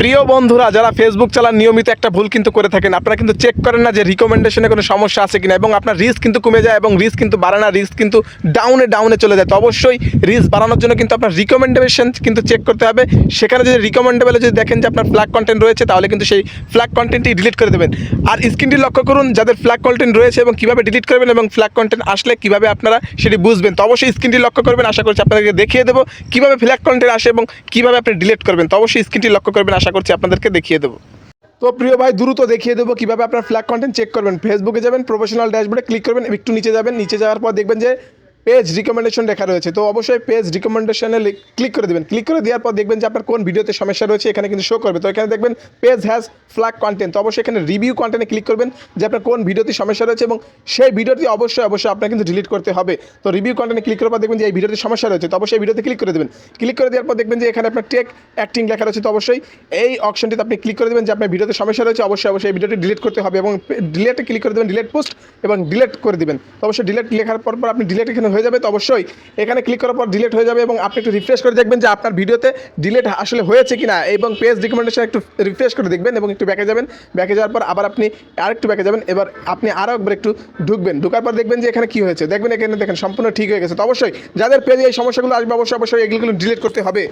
প্রিয় বন্ধুরা, যারা ফেসবুক চালান নিয়মিত একটা ভুল কিন্তু করে থাকেন। আপনারা কিন্তু চেক করেন না যে রিকমেন্ডেশনে কোনো সমস্যা আছে কিনা, এবং আপনার রিস্ক কিন্তু কমে যায় এবং রিস্ক কিন্তু বাড়ে না, রিস্ক কিন্তু ডাউনে চলে যায়। তো অবশ্যই রিস্ক বাড়ানোর জন্য কিন্তু আপনার রিকমেন্ডেশন কিন্তু চেক করতে হবে। সেখানে যদি রিকমেন্ডেবলে যদি দেখেন যে আপনার ফ্ল্যাগ কন্টেন্ট রয়েছে, তাহলে কিন্তু সেই ফ্ল্যাগ কন্টেন্টটি ডিলিট করে দেবেন। আর স্ক্রিনটি লক্ষ্য করুন যাদের ফ্ল্যাগ কন্টেন্ট রয়েছে এবং কীভাবে ডিলিট করবেন এবং ফ্ল্যাগ কন্টেন্ট আসলে কীভাবে আপনারা সেটি বুঝবেন। তো অবশ্যই স্ক্রিনটি লক্ষ্য করবেন। আশা করছি আপনাদেরকে দেখিয়ে দেবো কীভাবে ফ্ল্যাগ কন্টেন্ট আসে এবং কীভাবে আপনি ডিলিট করবেন। তো অবশ্যই স্ক্রিনটি লক্ষ্য করবেন, আশা করছি আপনাদেরকে দেখিয়ে দেবো। তো প্রিয় ভাই, দ্রুত দেখিয়ে দেবো কীভাবে আপনার ফ্ল্যাগ কন্টেন্ট চেক করবেন। ফেসবুকে যাবেন, প্রফেশনাল ড্যাশবোর্ডে ক্লিক করবেন, একটু নিচে যাবেন, নিচে যাওয়ার পর দেখবেন যে পেজ রিকমেন্ডেশন লেখা রয়েছে। তো অবশ্যই পেজ রিকমেন্ডেশনে ক্লিক করে দেবেন। ক্লিক করে দেওয়ার পর দেখবেন যে আপনার কোন ভিডিওতে সমস্যা রয়েছে এখানে কিন্তু শো করবে। তো এখানে দেখবেন পেজ হ্যাজ ফ্ল্যাগ কন্টেন্ট। তো অবশ্যই এখানে রিভিউ কন্টেন্টে ক্লিক করবেন যে আপনার কোন ভিডিওতে সমস্যা রয়েছে এবং সেই ভিডিওটি অবশ্যই আপনার কিন্তু ডিলিট করতে হবে। তো রিভিউ কন্টেন্টে ক্লিক করার পর দেখবেন যে এই ভিডিওতে সমস্যা রয়েছে। তো অবশ্যই এই ভিডিওতে ক্লিক করে দেবেন। ক্লিক করে দেওয়ার পর দেখবেন যে এখানে আপনার টেক অ্যাক্টিং লেখা রয়েছে। তো অবশ্যই এই অপশনটিতে আপনি ক্লিক করে দেবেন যে আপনার ভিডিওতে সমস্যা রয়েছে, অবশ্যই এই ভিডিওটি ডিলিট করতে হবে এবং ডিলেটে ক্লিক করে দেবেন, ডিলেট পোস্ট এবং ডিলেট করে দেবেন। তো অবশ্যই ডিলেট লেখার পর আপনি ডিলেট এখানে হয়ে যাবে। তো অবশ্যই এখানে ক্লিক করার পর ডিলিট হয়ে যাবে এবং আপনি একটু রিফ্রেশ করে দেখবেন যে আপনার ভিডিওতে ডিলিট আসলে হয়েছে কিনা, এবং পেজ রিকমেন্ডেশন একটু রিফ্রেশ করে দেখবেন এবং একটু ব্যাকে যাবেন। ব্যাকে যাওয়ার পর আবার আপনি আরেকটু ব্যাকে যাবেন। এবার আপনি আরও একবার একটু ঢুকবেন। ঢোকার পর দেখবেন যে এখানে কী হয়েছে, দেখবেন এখানে দেখেন সম্পূর্ণ ঠিক হয়ে গেছে। তো অবশ্যই যাদের পেজে এই সমস্যাগুলো আসবে অবশ্যই এগুলো ডিলিট করতে হবে।